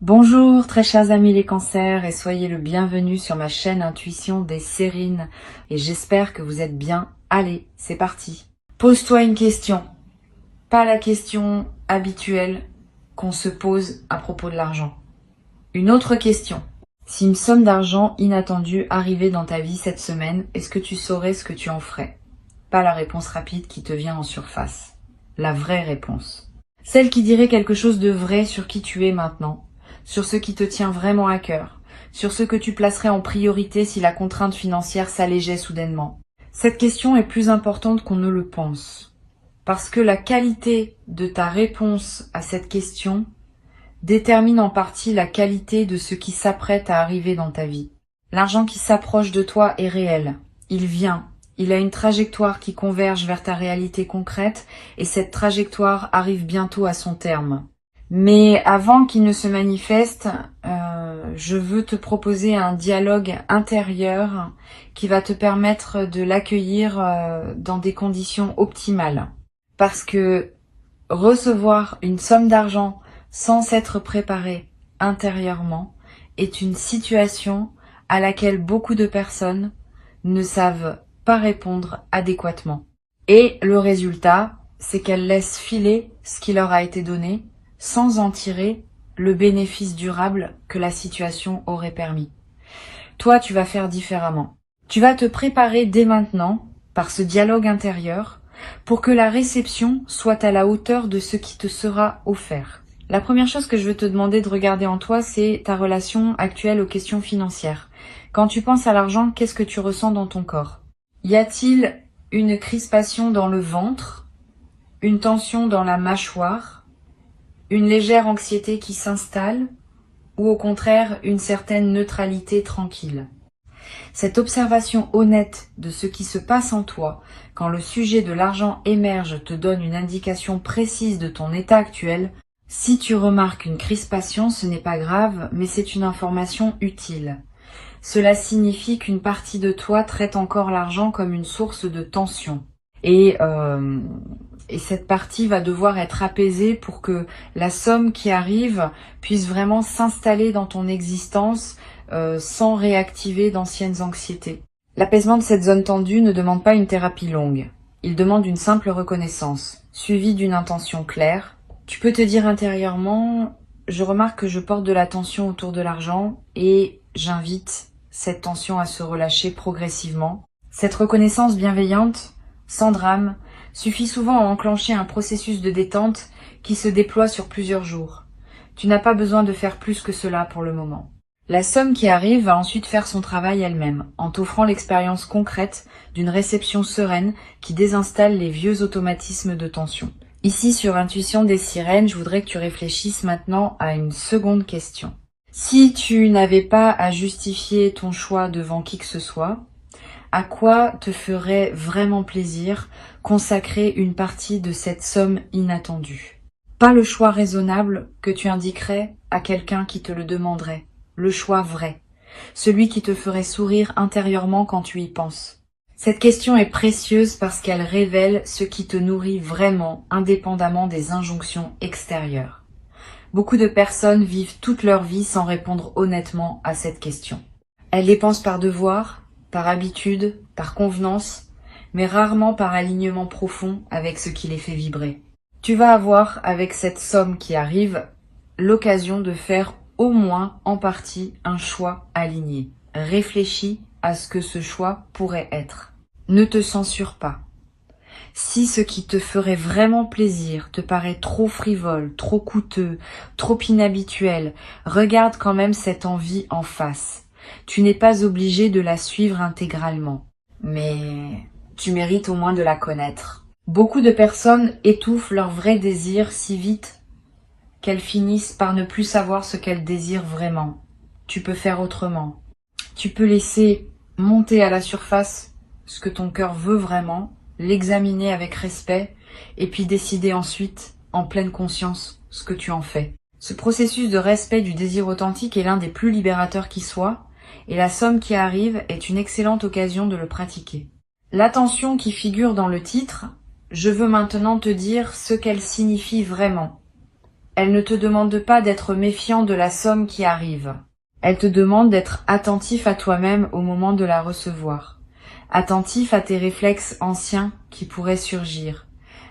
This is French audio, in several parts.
Bonjour très chers amis les cancers et soyez le bienvenu sur ma chaîne Intuition des Sérines et j'espère que vous êtes bien. Allez, c'est parti. Pose-toi une question, pas la question habituelle qu'on se pose à propos de l'argent. Une autre question. Si une somme d'argent inattendue arrivait dans ta vie cette semaine, est-ce que tu saurais ce que tu en ferais? Pas la réponse rapide qui te vient en surface. La vraie réponse. Celle qui dirait quelque chose de vrai sur qui tu es maintenant, sur ce qui te tient vraiment à cœur, sur ce que tu placerais en priorité si la contrainte financière s'allégeait soudainement. Cette question est plus importante qu'on ne le pense, parce que la qualité de ta réponse à cette question détermine en partie la qualité de ce qui s'apprête à arriver dans ta vie. L'argent qui s'approche de toi est réel, il vient. Il a une trajectoire qui converge vers ta réalité concrète et cette trajectoire arrive bientôt à son terme. Mais avant qu'il ne se manifeste, je veux te proposer un dialogue intérieur qui va te permettre de l'accueillir dans des conditions optimales. Parce que recevoir une somme d'argent sans s'être préparé intérieurement est une situation à laquelle beaucoup de personnes ne savent pas répondre adéquatement. Et le résultat, c'est qu'elles laissent filer ce qui leur a été donné sans en tirer le bénéfice durable que la situation aurait permis. Toi, tu vas faire différemment. Tu vas te préparer dès maintenant, par ce dialogue intérieur, pour que la réception soit à la hauteur de ce qui te sera offert. La première chose que je veux te demander de regarder en toi, c'est ta relation actuelle aux questions financières. Quand tu penses à l'argent, qu'est-ce que tu ressens dans ton corps? Y a-t-il une crispation dans le ventre, une tension dans la mâchoire, une légère anxiété qui s'installe, ou au contraire une certaine neutralité tranquille? Cette observation honnête de ce qui se passe en toi quand le sujet de l'argent émerge te donne une indication précise de ton état actuel. Si tu remarques une crispation, ce n'est pas grave, mais c'est une information utile. Cela signifie qu'une partie de toi traite encore l'argent comme une source de tension. Et cette partie va devoir être apaisée pour que la somme qui arrive puisse vraiment s'installer dans ton existence sans réactiver d'anciennes anxiétés. L'apaisement de cette zone tendue ne demande pas une thérapie longue. Il demande une simple reconnaissance, suivie d'une intention claire. Tu peux te dire intérieurement, je remarque que je porte de la tension autour de l'argent et j'invite cette tension à se relâcher progressivement. Cette reconnaissance bienveillante, sans drame, suffit souvent à enclencher un processus de détente qui se déploie sur plusieurs jours. Tu n'as pas besoin de faire plus que cela pour le moment. La somme qui arrive va ensuite faire son travail elle-même, en t'offrant l'expérience concrète d'une réception sereine qui désinstalle les vieux automatismes de tension. Ici, sur Intuition des Sirènes, je voudrais que tu réfléchisses maintenant à une seconde question. Si tu n'avais pas à justifier ton choix devant qui que ce soit, à quoi te ferait vraiment plaisir consacrer une partie de cette somme inattendue? Pas le choix raisonnable que tu indiquerais à quelqu'un qui te le demanderait, le choix vrai, celui qui te ferait sourire intérieurement quand tu y penses. Cette question est précieuse parce qu'elle révèle ce qui te nourrit vraiment, indépendamment des injonctions extérieures. Beaucoup de personnes vivent toute leur vie sans répondre honnêtement à cette question. Elles les pensent par devoir, par habitude, par convenance, mais rarement par alignement profond avec ce qui les fait vibrer. Tu vas avoir, avec cette somme qui arrive, l'occasion de faire au moins en partie un choix aligné. Réfléchis à ce que ce choix pourrait être. Ne te censure pas. Si ce qui te ferait vraiment plaisir te paraît trop frivole, trop coûteux, trop inhabituel, regarde quand même cette envie en face. Tu n'es pas obligé de la suivre intégralement, mais tu mérites au moins de la connaître. Beaucoup de personnes étouffent leur vrai désir si vite qu'elles finissent par ne plus savoir ce qu'elles désirent vraiment. Tu peux faire autrement. Tu peux laisser monter à la surface ce que ton cœur veut vraiment, l'examiner avec respect et puis décider ensuite, en pleine conscience, ce que tu en fais. Ce processus de respect du désir authentique est l'un des plus libérateurs qui soit, et la somme qui arrive est une excellente occasion de le pratiquer. L'attention qui figure dans le titre, je veux maintenant te dire ce qu'elle signifie vraiment. Elle ne te demande pas d'être méfiant de la somme qui arrive. Elle te demande d'être attentif à toi-même au moment de la recevoir. Attentif à tes réflexes anciens qui pourraient surgir.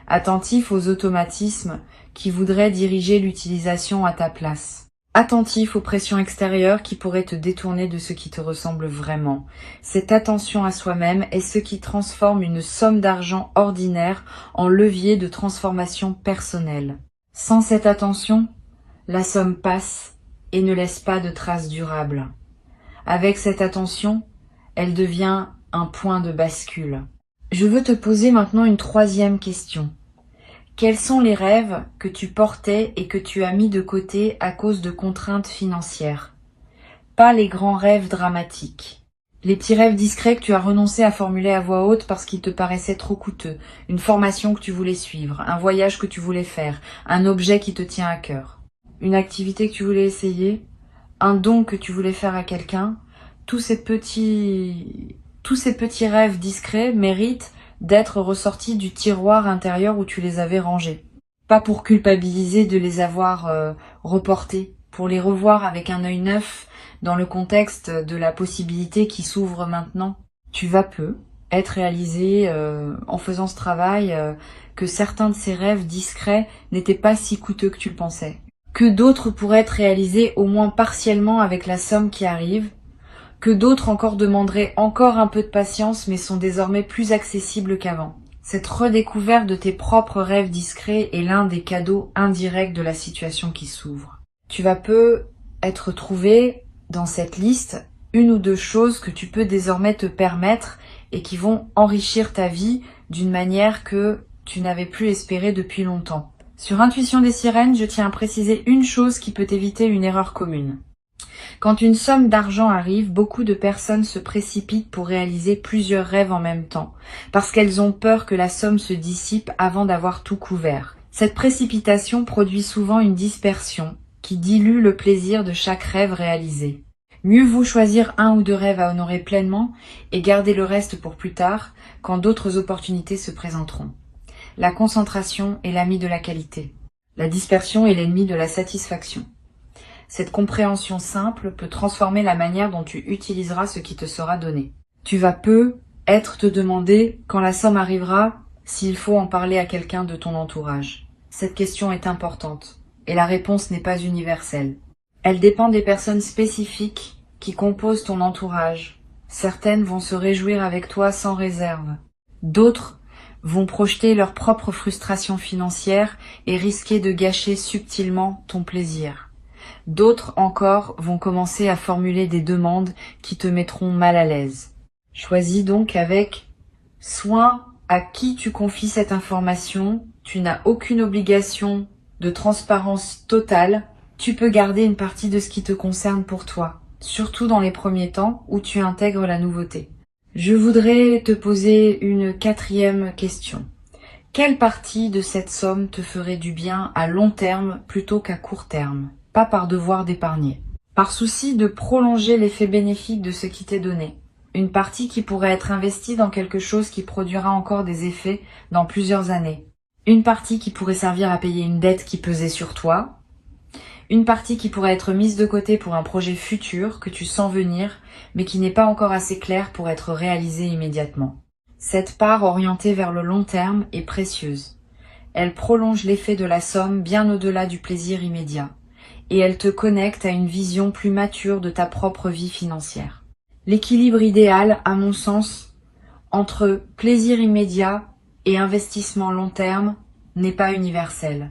Attentif aux automatismes qui voudraient diriger l'utilisation à ta place. Attentif aux pressions extérieures qui pourraient te détourner de ce qui te ressemble vraiment. Cette attention à soi-même est ce qui transforme une somme d'argent ordinaire en levier de transformation personnelle. Sans cette attention, la somme passe et ne laisse pas de traces durables. Avec cette attention, elle devient un point de bascule. Je veux te poser maintenant une troisième question. Quels sont les rêves que tu portais et que tu as mis de côté à cause de contraintes financières? Pas les grands rêves dramatiques. Les petits rêves discrets que tu as renoncé à formuler à voix haute parce qu'ils te paraissaient trop coûteux, une formation que tu voulais suivre, un voyage que tu voulais faire, un objet qui te tient à cœur, une activité que tu voulais essayer, un don que tu voulais faire à quelqu'un. Tous ces petits rêves discrets méritent d'être ressortis du tiroir intérieur où tu les avais rangés. Pas pour culpabiliser de les avoir reportés, pour les revoir avec un œil neuf dans le contexte de la possibilité qui s'ouvre maintenant. Tu vas peu être réalisé en faisant ce travail que certains de ces rêves discrets n'étaient pas si coûteux que tu le pensais. Que d'autres pourraient être réalisés au moins partiellement avec la somme qui arrive, que d'autres encore demanderaient encore un peu de patience mais sont désormais plus accessibles qu'avant. Cette redécouverte de tes propres rêves discrets est l'un des cadeaux indirects de la situation qui s'ouvre. Tu vas peu être trouvé dans cette liste une ou deux choses que tu peux désormais te permettre et qui vont enrichir ta vie d'une manière que tu n'avais plus espéré depuis longtemps. Sur Intuition des Sirènes, je tiens à préciser une chose qui peut éviter une erreur commune. Quand une somme d'argent arrive, beaucoup de personnes se précipitent pour réaliser plusieurs rêves en même temps, parce qu'elles ont peur que la somme se dissipe avant d'avoir tout couvert. Cette précipitation produit souvent une dispersion qui dilue le plaisir de chaque rêve réalisé. Mieux vaut choisir un ou deux rêves à honorer pleinement et garder le reste pour plus tard, quand d'autres opportunités se présenteront. La concentration est l'ami de la qualité. La dispersion est l'ennemi de la satisfaction. Cette compréhension simple peut transformer la manière dont tu utiliseras ce qui te sera donné. Tu vas peu te demander, quand la somme arrivera, s'il faut en parler à quelqu'un de ton entourage. Cette question est importante, et la réponse n'est pas universelle. Elle dépend des personnes spécifiques qui composent ton entourage. Certaines vont se réjouir avec toi sans réserve. D'autres vont projeter leur propre frustration financière et risquer de gâcher subtilement ton plaisir. D'autres encore vont commencer à formuler des demandes qui te mettront mal à l'aise. Choisis donc avec soin à qui tu confies cette information. Tu n'as aucune obligation de transparence totale. Tu peux garder une partie de ce qui te concerne pour toi, surtout dans les premiers temps où tu intègres la nouveauté. Je voudrais te poser une quatrième question. Quelle partie de cette somme te ferait du bien à long terme plutôt qu'à court terme? Pas par devoir d'épargner. Par souci de prolonger l'effet bénéfique de ce qui t'est donné. Une partie qui pourrait être investie dans quelque chose qui produira encore des effets dans plusieurs années. Une partie qui pourrait servir à payer une dette qui pesait sur toi. Une partie qui pourrait être mise de côté pour un projet futur que tu sens venir, mais qui n'est pas encore assez clair pour être réalisé immédiatement. Cette part orientée vers le long terme est précieuse. Elle prolonge l'effet de la somme bien au-delà du plaisir immédiat, et elle te connecte à une vision plus mature de ta propre vie financière. L'équilibre idéal, à mon sens, entre plaisir immédiat et investissement long terme n'est pas universel.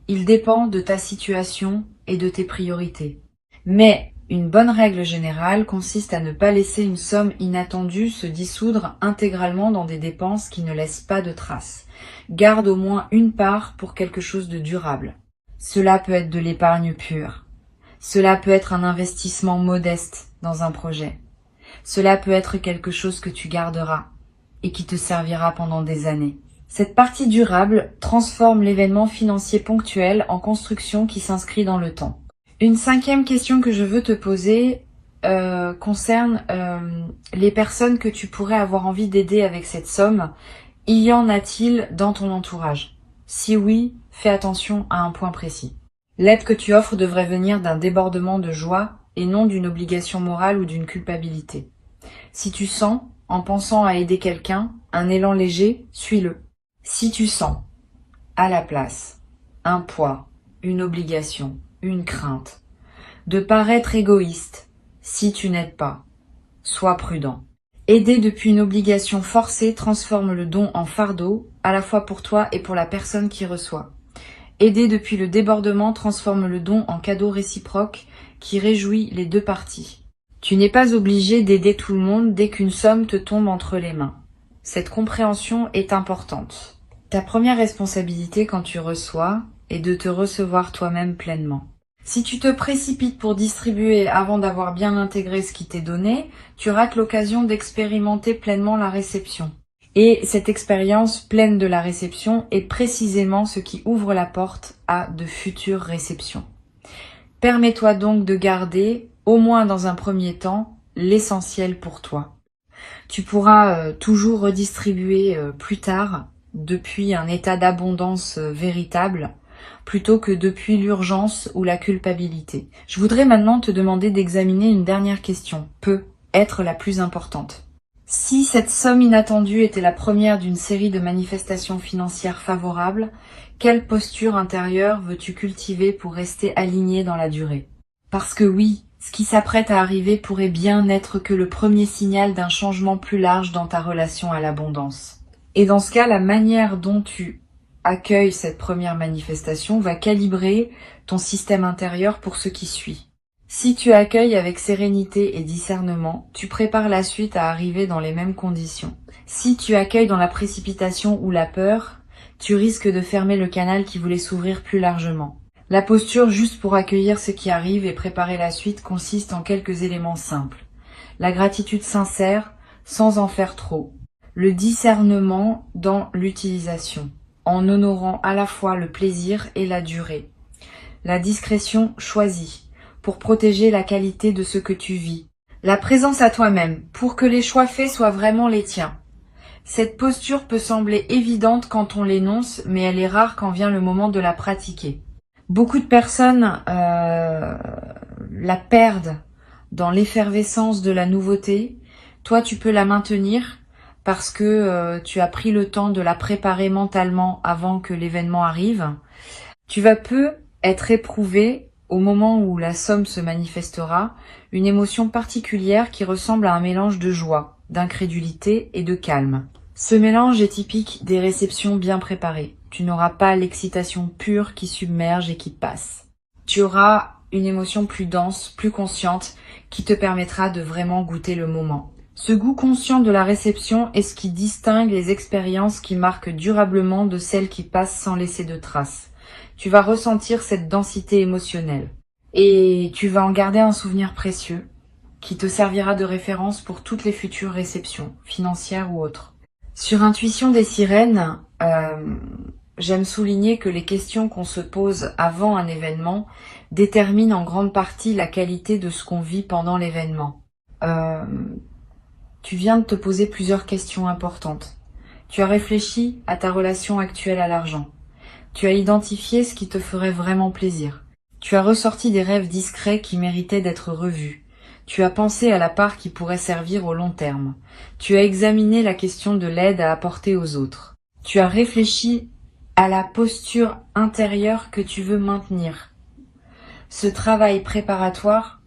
Il dépend de ta situation et de tes priorités. Mais une bonne règle générale consiste à ne pas laisser une somme inattendue se dissoudre intégralement dans des dépenses qui ne laissent pas de traces. Garde au moins une part pour quelque chose de durable. Cela peut être de l'épargne pure. Cela peut être un investissement modeste dans un projet. Cela peut être quelque chose que tu garderas et qui te servira pendant des années. Cette partie durable transforme l'événement financier ponctuel en construction qui s'inscrit dans le temps. Une cinquième question que je veux te poser concerne les personnes que tu pourrais avoir envie d'aider avec cette somme. Y en a-t-il dans ton entourage? Si oui, fais attention à un point précis. L'aide que tu offres devrait venir d'un débordement de joie et non d'une obligation morale ou d'une culpabilité. Si tu sens, en pensant à aider quelqu'un, un élan léger, suis-le. Si tu sens, à la place, un poids, une obligation, une crainte, de paraître égoïste, si tu n'aides pas, sois prudent. Aider depuis une obligation forcée transforme le don en fardeau, à la fois pour toi et pour la personne qui reçoit. Aider depuis le débordement transforme le don en cadeau réciproque qui réjouit les deux parties. Tu n'es pas obligé d'aider tout le monde dès qu'une somme te tombe entre les mains. Cette compréhension est importante. Ta première responsabilité quand tu reçois est de te recevoir toi-même pleinement. Si tu te précipites pour distribuer avant d'avoir bien intégré ce qui t'est donné, tu rates l'occasion d'expérimenter pleinement la réception. Et cette expérience pleine de la réception est précisément ce qui ouvre la porte à de futures réceptions. Permets-toi donc de garder, au moins dans un premier temps, l'essentiel pour toi. Tu pourras toujours redistribuer plus tard depuis un état d'abondance véritable, plutôt que depuis l'urgence ou la culpabilité. Je voudrais maintenant te demander d'examiner une dernière question, peut être la plus importante. Si cette somme inattendue était la première d'une série de manifestations financières favorables, quelle posture intérieure veux-tu cultiver pour rester aligné dans la durée? Parce que oui, ce qui s'apprête à arriver pourrait bien n'être que le premier signal d'un changement plus large dans ta relation à l'abondance. Et dans ce cas, la manière dont tu accueilles cette première manifestation va calibrer ton système intérieur pour ce qui suit. Si tu accueilles avec sérénité et discernement, tu prépares la suite à arriver dans les mêmes conditions. Si tu accueilles dans la précipitation ou la peur, tu risques de fermer le canal qui voulait s'ouvrir plus largement. La posture juste pour accueillir ce qui arrive et préparer la suite consiste en quelques éléments simples. La gratitude sincère, sans en faire trop. Le discernement dans l'utilisation, en honorant à la fois le plaisir et la durée. La discrétion choisie, pour protéger la qualité de ce que tu vis. La présence à toi-même, pour que les choix faits soient vraiment les tiens. Cette posture peut sembler évidente quand on l'énonce, mais elle est rare quand vient le moment de la pratiquer. Beaucoup de personnes la perdent dans l'effervescence de la nouveauté. Toi, tu peux la maintenir parce que tu as pris le temps de la préparer mentalement avant que l'événement arrive. Tu vas peu être éprouvé au moment où la somme se manifestera, une émotion particulière qui ressemble à un mélange de joie, d'incrédulité et de calme. Ce mélange est typique des réceptions bien préparées. Tu n'auras pas l'excitation pure qui submerge et qui passe. Tu auras une émotion plus dense, plus consciente, qui te permettra de vraiment goûter le moment. Ce goût conscient de la réception est ce qui distingue les expériences qui marquent durablement de celles qui passent sans laisser de traces. Tu vas ressentir cette densité émotionnelle et tu vas en garder un souvenir précieux qui te servira de référence pour toutes les futures réceptions, financières ou autres. Sur Intuition des sirènes, j'aime souligner que les questions qu'on se pose avant un événement déterminent en grande partie la qualité de ce qu'on vit pendant l'événement. Tu viens de te poser plusieurs questions importantes. Tu as réfléchi à ta relation actuelle à l'argent. Tu as identifié ce qui te ferait vraiment plaisir. Tu as ressorti des rêves discrets qui méritaient d'être revus. Tu as pensé à la part qui pourrait servir au long terme. Tu as examiné la question de l'aide à apporter aux autres. Tu as réfléchi à la posture intérieure que tu veux maintenir. Ce travail préparatoire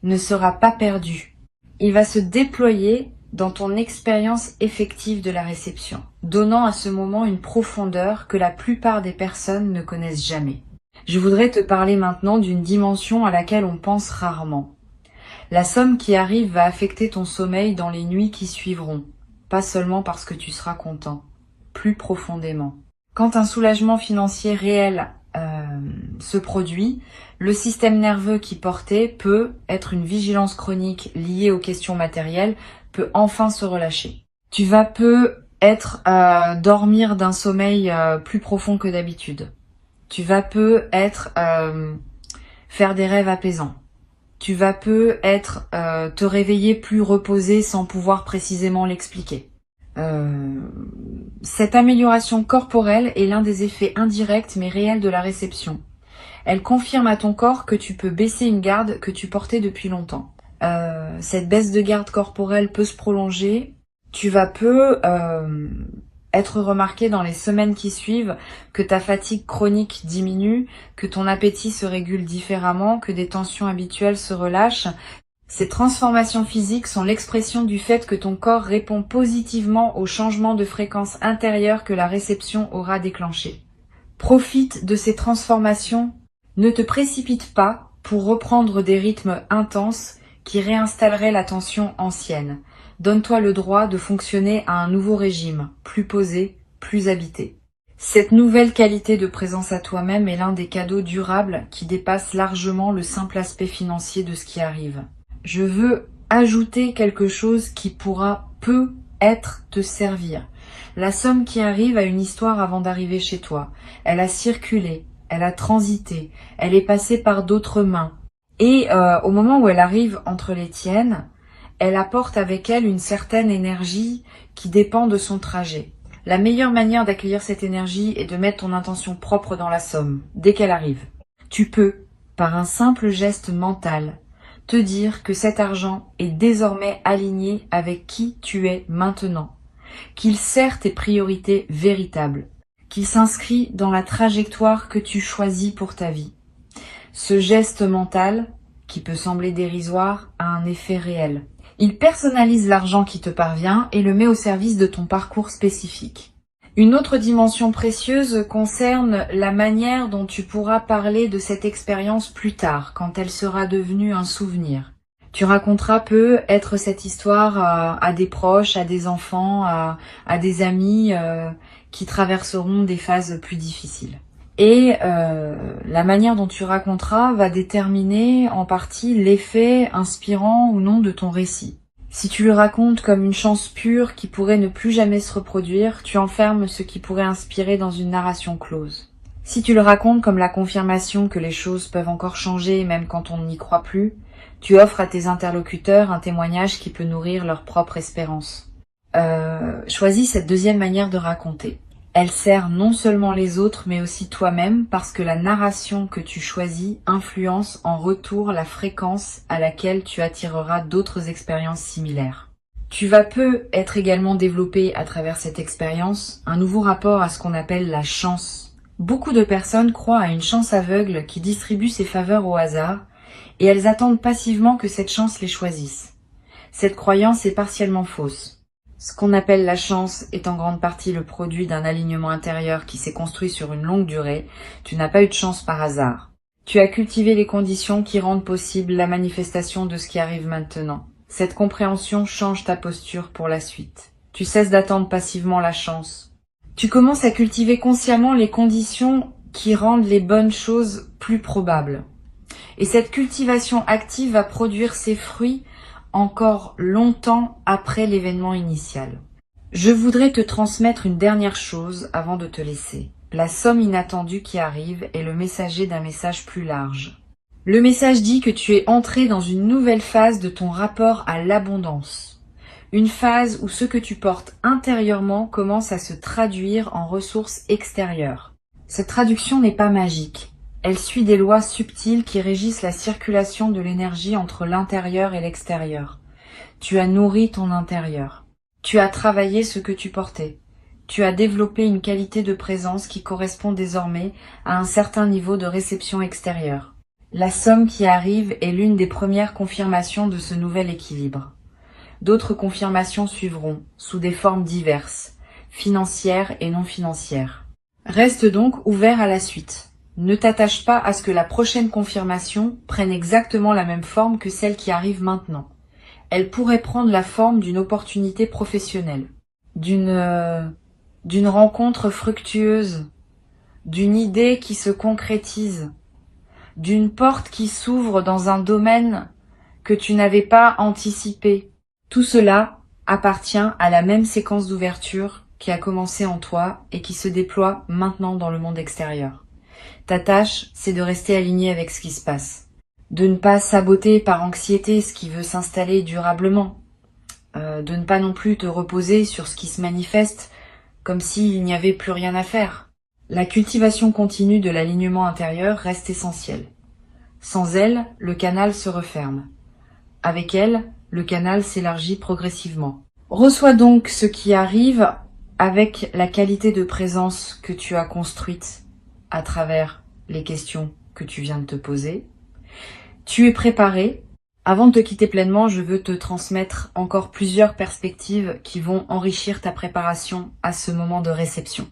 ne sera pas perdu. Il va se déployer dans ton expérience effective de la réception, donnant à ce moment une profondeur que la plupart des personnes ne connaissent jamais. Je voudrais te parler maintenant d'une dimension à laquelle on pense rarement. La somme qui arrive va affecter ton sommeil dans les nuits qui suivront, pas seulement parce que tu seras content, plus profondément. Quand un soulagement financier réel se produit, le système nerveux qui portait peut être une vigilance chronique liée aux questions matérielles, peut enfin se relâcher. Tu vas peut-être dormir d'un sommeil plus profond que d'habitude. Tu vas peut-être faire des rêves apaisants. Tu vas peut-être te réveiller plus reposé sans pouvoir précisément l'expliquer. Cette amélioration corporelle est l'un des effets indirects mais réels de la réception. Elle confirme à ton corps que tu peux baisser une garde que tu portais depuis longtemps. Cette baisse de garde corporelle peut se prolonger. Tu vas être remarqué dans les semaines qui suivent que ta fatigue chronique diminue, que ton appétit se régule différemment, que des tensions habituelles se relâchent. Ces transformations physiques sont l'expression du fait que ton corps répond positivement aux changements de fréquence intérieure que la réception aura déclenchés. Profite de ces transformations, ne te précipite pas pour reprendre des rythmes intenses qui réinstalleraient la tension ancienne. Donne-toi le droit de fonctionner à un nouveau régime, plus posé, plus habité. Cette nouvelle qualité de présence à toi-même est l'un des cadeaux durables qui dépasse largement le simple aspect financier de ce qui arrive. Je veux ajouter quelque chose qui peut-être te servir. La somme qui arrive a une histoire avant d'arriver chez toi. Elle a circulé, elle a transité, elle est passée par d'autres mains. Et au moment où elle arrive entre les tiennes, elle apporte avec elle une certaine énergie qui dépend de son trajet. La meilleure manière d'accueillir cette énergie est de mettre ton intention propre dans la somme, dès qu'elle arrive. Tu peux, par un simple geste mental, te dire que cet argent est désormais aligné avec qui tu es maintenant, qu'il sert tes priorités véritables, qu'il s'inscrit dans la trajectoire que tu choisis pour ta vie. Ce geste mental, qui peut sembler dérisoire, a un effet réel. Il personnalise l'argent qui te parvient et le met au service de ton parcours spécifique. Une autre dimension précieuse concerne la manière dont tu pourras parler de cette expérience plus tard, quand elle sera devenue un souvenir. Tu raconteras peut-être cette histoire à des proches, à des enfants, à des amis qui traverseront des phases plus difficiles. Et la manière dont tu raconteras va déterminer en partie l'effet inspirant ou non de ton récit. Si tu le racontes comme une chance pure qui pourrait ne plus jamais se reproduire, tu enfermes ce qui pourrait inspirer dans une narration close. Si tu le racontes comme la confirmation que les choses peuvent encore changer même quand on n'y croit plus, tu offres à tes interlocuteurs un témoignage qui peut nourrir leur propre espérance. Choisis cette deuxième manière de raconter. Elle sert non seulement les autres, mais aussi toi-même, parce que la narration que tu choisis influence en retour la fréquence à laquelle tu attireras d'autres expériences similaires. Tu vas être également développé à travers cette expérience un nouveau rapport à ce qu'on appelle la chance. Beaucoup de personnes croient à une chance aveugle qui distribue ses faveurs au hasard, et elles attendent passivement que cette chance les choisisse. Cette croyance est partiellement fausse. Ce qu'on appelle la chance est en grande partie le produit d'un alignement intérieur qui s'est construit sur une longue durée. Tu n'as pas eu de chance par hasard. Tu as cultivé les conditions qui rendent possible la manifestation de ce qui arrive maintenant. Cette compréhension change ta posture pour la suite. Tu cesses d'attendre passivement la chance. Tu commences à cultiver consciemment les conditions qui rendent les bonnes choses plus probables. Et cette cultivation active va produire ses fruits encore longtemps après l'événement initial. Je voudrais te transmettre une dernière chose avant de te laisser. La somme inattendue qui arrive est le messager d'un message plus large. Le message dit que tu es entré dans une nouvelle phase de ton rapport à l'abondance. Une phase où ce que tu portes intérieurement commence à se traduire en ressources extérieures. Cette traduction n'est pas magique. Elle suit des lois subtiles qui régissent la circulation de l'énergie entre l'intérieur et l'extérieur. Tu as nourri ton intérieur. Tu as travaillé ce que tu portais. Tu as développé une qualité de présence qui correspond désormais à un certain niveau de réception extérieure. La somme qui arrive est l'une des premières confirmations de ce nouvel équilibre. D'autres confirmations suivront, sous des formes diverses, financières et non financières. Reste donc ouvert à la suite. Ne t'attache pas à ce que la prochaine confirmation prenne exactement la même forme que celle qui arrive maintenant. Elle pourrait prendre la forme d'une opportunité professionnelle, d'une rencontre fructueuse, d'une idée qui se concrétise, d'une porte qui s'ouvre dans un domaine que tu n'avais pas anticipé. Tout cela appartient à la même séquence d'ouverture qui a commencé en toi et qui se déploie maintenant dans le monde extérieur. Ta tâche, c'est de rester aligné avec ce qui se passe. De ne pas saboter par anxiété ce qui veut s'installer durablement. De ne pas non plus te reposer sur ce qui se manifeste comme s'il n'y avait plus rien à faire. La cultivation continue de l'alignement intérieur reste essentielle. Sans elle, le canal se referme. Avec elle, le canal s'élargit progressivement. Reçois donc ce qui arrive avec la qualité de présence que tu as construite à travers les questions que tu viens de te poser. Tu es préparé. Avant de te quitter pleinement, je veux te transmettre encore plusieurs perspectives qui vont enrichir ta préparation à ce moment de réception.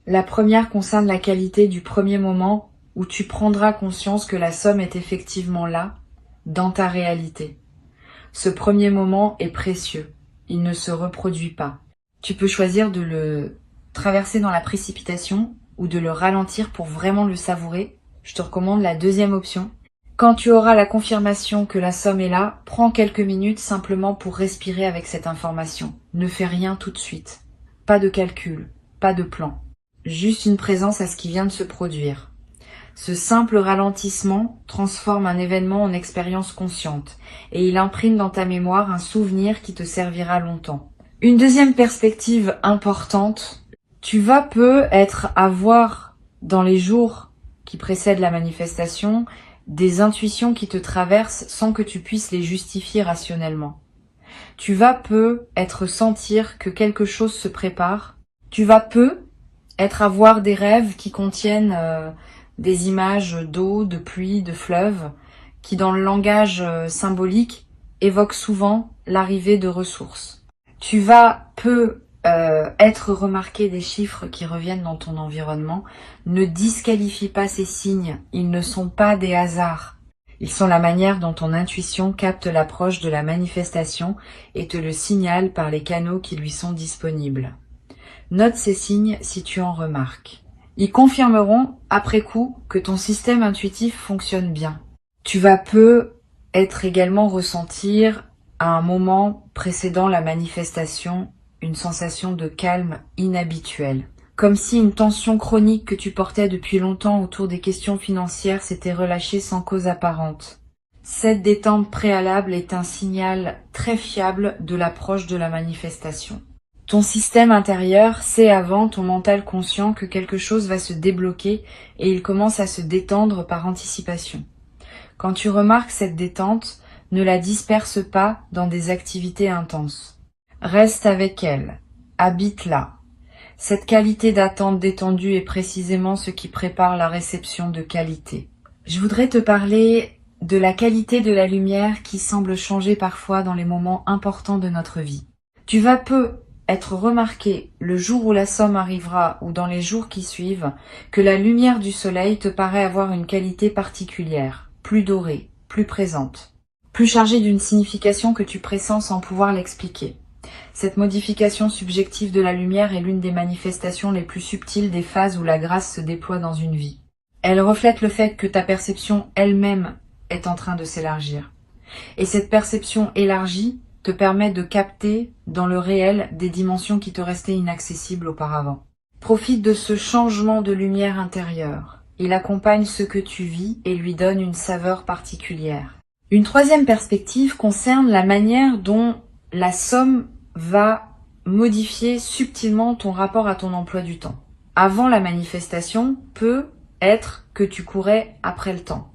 La première concerne la qualité du premier moment où tu prendras conscience que la somme est effectivement là, dans ta réalité. Ce premier moment est précieux, il ne se reproduit pas. Tu peux choisir de le traverser dans la précipitation ou de le ralentir pour vraiment le savourer. Je te recommande la deuxième option. Quand tu auras la confirmation que la somme est là, prends quelques minutes simplement pour respirer avec cette information. Ne fais rien tout de suite. Pas de calcul, pas de plan. Juste une présence à ce qui vient de se produire. Ce simple ralentissement transforme un événement en expérience consciente et il imprime dans ta mémoire un souvenir qui te servira longtemps. Une deuxième perspective importante, tu vas peut-être avoir dans les jours qui précèdent la manifestation des intuitions qui te traversent sans que tu puisses les justifier rationnellement. Tu vas peut-être sentir que quelque chose se prépare. Tu vas peut-être avoir des rêves qui contiennent des images d'eau, de pluie, de fleuves, qui dans le langage symbolique évoquent souvent l'arrivée de ressources. Tu vas être remarqué des chiffres qui reviennent dans ton environnement. Ne disqualifie pas ces signes, ils ne sont pas des hasards. Ils sont la manière dont ton intuition capte l'approche de la manifestation et te le signale par les canaux qui lui sont disponibles. Note ces signes si tu en remarques. Ils confirmeront, après coup, que ton système intuitif fonctionne bien. Tu vas peut-être également ressentir, à un moment précédant la manifestation, une sensation de calme inhabituelle. Comme si une tension chronique que tu portais depuis longtemps autour des questions financières s'était relâchée sans cause apparente. Cette détente préalable est un signal très fiable de l'approche de la manifestation. Ton système intérieur sait avant ton mental conscient que quelque chose va se débloquer et il commence à se détendre par anticipation. Quand tu remarques cette détente, ne la disperse pas dans des activités intenses. Reste avec elle, habite-la. Cette qualité d'attente détendue est précisément ce qui prépare la réception de qualité. Je voudrais te parler de la qualité de la lumière qui semble changer parfois dans les moments importants de notre vie. Tu vas être remarqué le jour où la somme arrivera ou dans les jours qui suivent que la lumière du soleil te paraît avoir une qualité particulière, plus dorée, plus présente, plus chargée d'une signification que tu pressens sans pouvoir l'expliquer. Cette modification subjective de la lumière est l'une des manifestations les plus subtiles des phases où la grâce se déploie dans une vie. Elle reflète le fait que ta perception elle-même est en train de s'élargir. Et cette perception élargie te permet de capter dans le réel des dimensions qui te restaient inaccessibles auparavant. Profite de ce changement de lumière intérieure. Il accompagne ce que tu vis et lui donne une saveur particulière. Une troisième perspective concerne la manière dont la somme va modifier subtilement ton rapport à ton emploi du temps. Avant la manifestation, peut être que tu courais après le temps.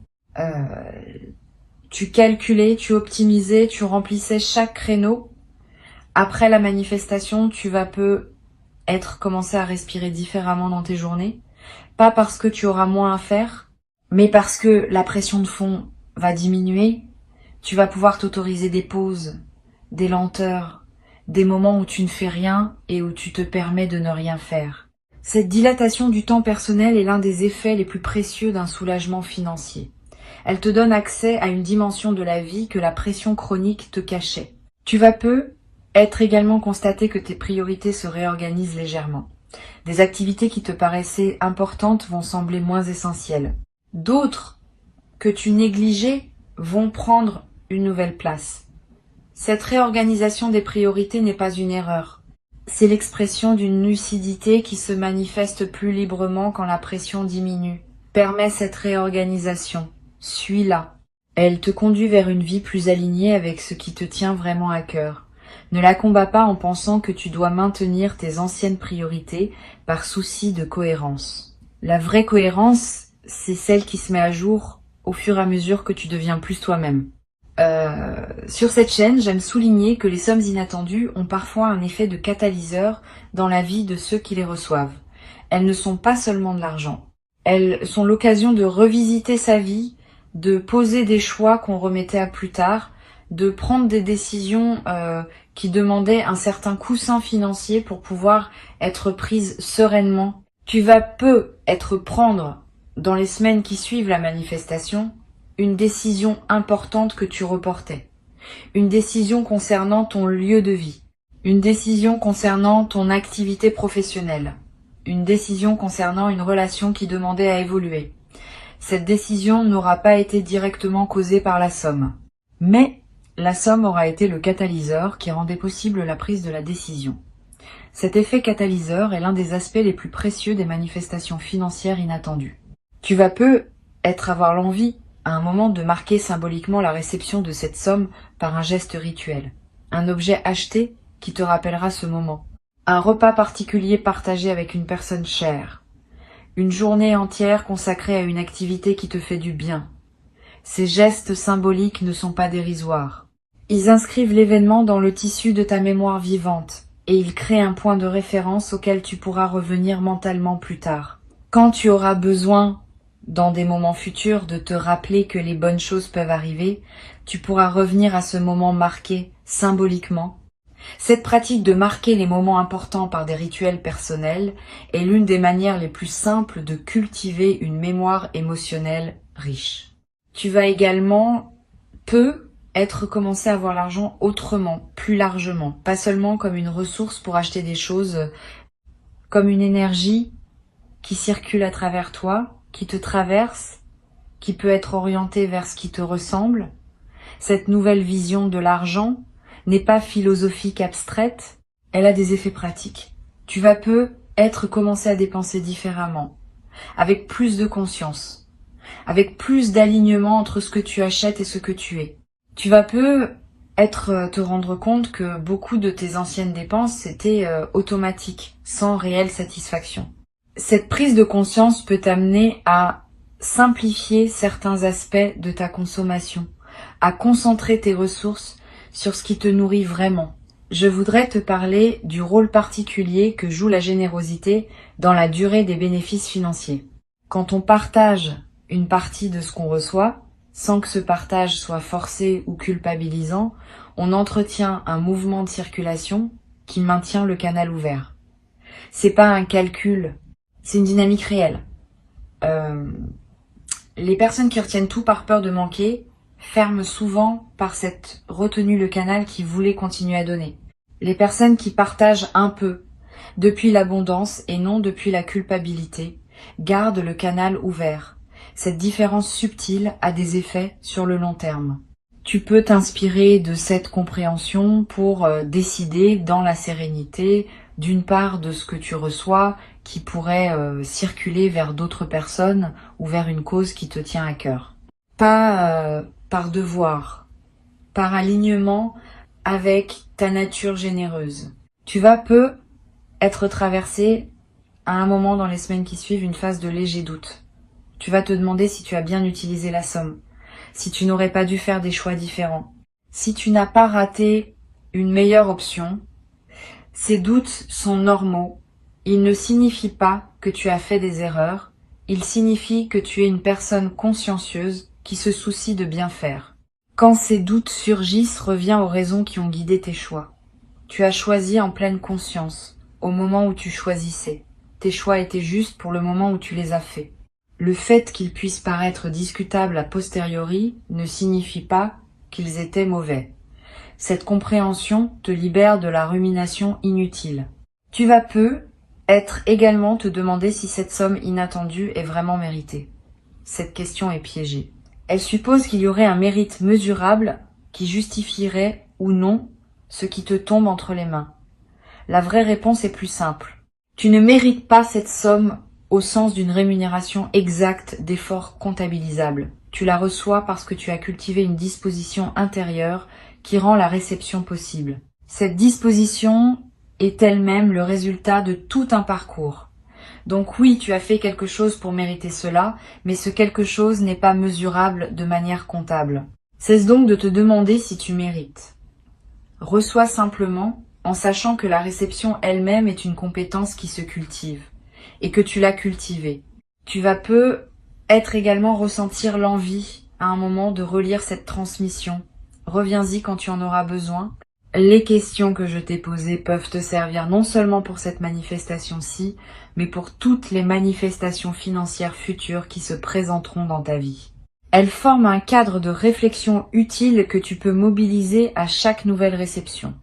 Tu calculais, tu optimisais, tu remplissais chaque créneau. Après la manifestation, tu vas peut-être commencer à respirer différemment dans tes journées. Pas parce que tu auras moins à faire, mais parce que la pression de fond va diminuer. Tu vas pouvoir t'autoriser des pauses, des lenteurs, des moments où tu ne fais rien et où tu te permets de ne rien faire. Cette dilatation du temps personnel est l'un des effets les plus précieux d'un soulagement financier. Elle te donne accès à une dimension de la vie que la pression chronique te cachait. Tu vas être également constaté que tes priorités se réorganisent légèrement. Des activités qui te paraissaient importantes vont sembler moins essentielles. D'autres que tu négligeais vont prendre une nouvelle place. Cette réorganisation des priorités n'est pas une erreur. C'est l'expression d'une lucidité qui se manifeste plus librement quand la pression diminue. Permets cette réorganisation. Suis-la. Elle te conduit vers une vie plus alignée avec ce qui te tient vraiment à cœur. Ne la combats pas en pensant que tu dois maintenir tes anciennes priorités par souci de cohérence. La vraie cohérence, c'est celle qui se met à jour au fur et à mesure que tu deviens plus toi-même. Sur cette chaîne, j'aime souligner que les sommes inattendues ont parfois un effet de catalyseur dans la vie de ceux qui les reçoivent. Elles ne sont pas seulement de l'argent. Elles sont l'occasion de revisiter sa vie, de poser des choix qu'on remettait à plus tard, de prendre des décisions qui demandaient un certain coussin financier pour pouvoir être prises sereinement. Tu vas peut-être prendre, dans les semaines qui suivent la manifestation, une décision importante que tu reportais. Une décision concernant ton lieu de vie. Une décision concernant ton activité professionnelle. Une décision concernant une relation qui demandait à évoluer. Cette décision n'aura pas été directement causée par la somme. Mais la somme aura été le catalyseur qui rendait possible la prise de la décision. Cet effet catalyseur est l'un des aspects les plus précieux des manifestations financières inattendues. Tu vas peut-être avoir l'envie, à un moment, de marquer symboliquement la réception de cette somme par un geste rituel. Un objet acheté qui te rappellera ce moment. Un repas particulier partagé avec une personne chère. Une journée entière consacrée à une activité qui te fait du bien. Ces gestes symboliques ne sont pas dérisoires. Ils inscrivent l'événement dans le tissu de ta mémoire vivante et ils créent un point de référence auquel tu pourras revenir mentalement plus tard. Quand tu auras besoin, dans des moments futurs, de te rappeler que les bonnes choses peuvent arriver, tu pourras revenir à ce moment marqué symboliquement. Cette pratique de marquer les moments importants par des rituels personnels est l'une des manières les plus simples de cultiver une mémoire émotionnelle riche. Tu vas également être commencé à voir l'argent autrement, plus largement, pas seulement comme une ressource pour acheter des choses, comme une énergie qui circule à travers toi, qui te traverse, qui peut être orientée vers ce qui te ressemble. Cette nouvelle vision de l'argent n'est pas philosophique abstraite, elle a des effets pratiques. Tu vas être commencé à dépenser différemment, avec plus de conscience, avec plus d'alignement entre ce que tu achètes et ce que tu es. Tu vas te rendre compte que beaucoup de tes anciennes dépenses c'était automatique, sans réelle satisfaction. Cette prise de conscience peut t'amener à simplifier certains aspects de ta consommation, à concentrer tes ressources sur ce qui te nourrit vraiment. Je voudrais te parler du rôle particulier que joue la générosité dans la durée des bénéfices financiers. Quand on partage une partie de ce qu'on reçoit, sans que ce partage soit forcé ou culpabilisant, on entretient un mouvement de circulation qui maintient le canal ouvert. C'est pas un calcul, c'est une dynamique réelle. Les personnes qui retiennent tout par peur de manquer ferment souvent par cette retenue le canal qui voulait continuer à donner. Les personnes qui partagent un peu, depuis l'abondance et non depuis la culpabilité, gardent le canal ouvert. Cette différence subtile a des effets sur le long terme. Tu peux t'inspirer de cette compréhension pour décider dans la sérénité, d'une part de ce que tu reçois, qui pourrait circuler vers d'autres personnes ou vers une cause qui te tient à cœur. Pas par devoir, par alignement avec ta nature généreuse. Tu vas être traversé à un moment dans les semaines qui suivent une phase de léger doute. Tu vas te demander si tu as bien utilisé la somme, si tu n'aurais pas dû faire des choix différents, si tu n'as pas raté une meilleure option. Ces doutes sont normaux. Ils ne signifient pas que tu as fait des erreurs, ils signifient que tu es une personne consciencieuse qui se soucie de bien faire. Quand ces doutes surgissent, reviens aux raisons qui ont guidé tes choix. Tu as choisi en pleine conscience, au moment où tu choisissais. Tes choix étaient justes pour le moment où tu les as faits. Le fait qu'ils puissent paraître discutables a posteriori ne signifie pas qu'ils étaient mauvais. Cette compréhension te libère de la rumination inutile. Tu vas être également te demander si cette somme inattendue est vraiment méritée. Cette question est piégée. Elle suppose qu'il y aurait un mérite mesurable qui justifierait ou non ce qui te tombe entre les mains. La vraie réponse est plus simple. Tu ne mérites pas cette somme au sens d'une rémunération exacte d'efforts comptabilisables. Tu la reçois parce que tu as cultivé une disposition intérieure qui rend la réception possible. Cette disposition est elle-même le résultat de tout un parcours. Donc oui, tu as fait quelque chose pour mériter cela, mais ce quelque chose n'est pas mesurable de manière comptable. Cesse donc de te demander si tu mérites. Reçois simplement en sachant que la réception elle-même est une compétence qui se cultive et que tu l'as cultivée. Tu vas peut-être également ressentir l'envie à un moment de relire cette transmission. Reviens-y quand tu en auras besoin. Les questions que je t'ai posées peuvent te servir non seulement pour cette manifestation-ci, mais pour toutes les manifestations financières futures qui se présenteront dans ta vie. Elles forment un cadre de réflexion utile que tu peux mobiliser à chaque nouvelle réception.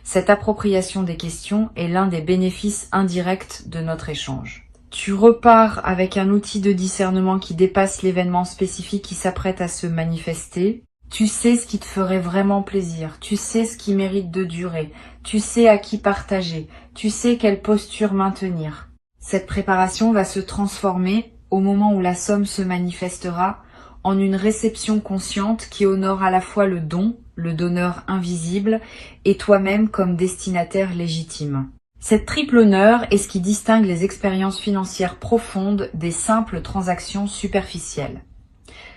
Cette appropriation des questions est l'un des bénéfices indirects de notre échange. Tu repars avec un outil de discernement qui dépasse l'événement spécifique qui s'apprête à se manifester. Tu sais ce qui te ferait vraiment plaisir, tu sais ce qui mérite de durer, tu sais à qui partager, tu sais quelle posture maintenir. Cette préparation va se transformer, au moment où la somme se manifestera, en une réception consciente qui honore à la fois le don, le donneur invisible, et toi-même comme destinataire légitime. Cette triple honneur est ce qui distingue les expériences financières profondes des simples transactions superficielles.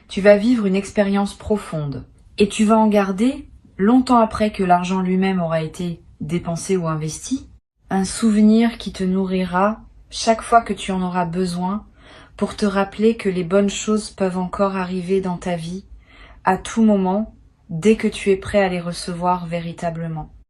Tu vas vivre une expérience profonde et tu vas en garder, longtemps après que l'argent lui-même aura été dépensé ou investi, un souvenir qui te nourrira chaque fois que tu en auras besoin pour te rappeler que les bonnes choses peuvent encore arriver dans ta vie à tout moment, dès que tu es prêt à les recevoir véritablement.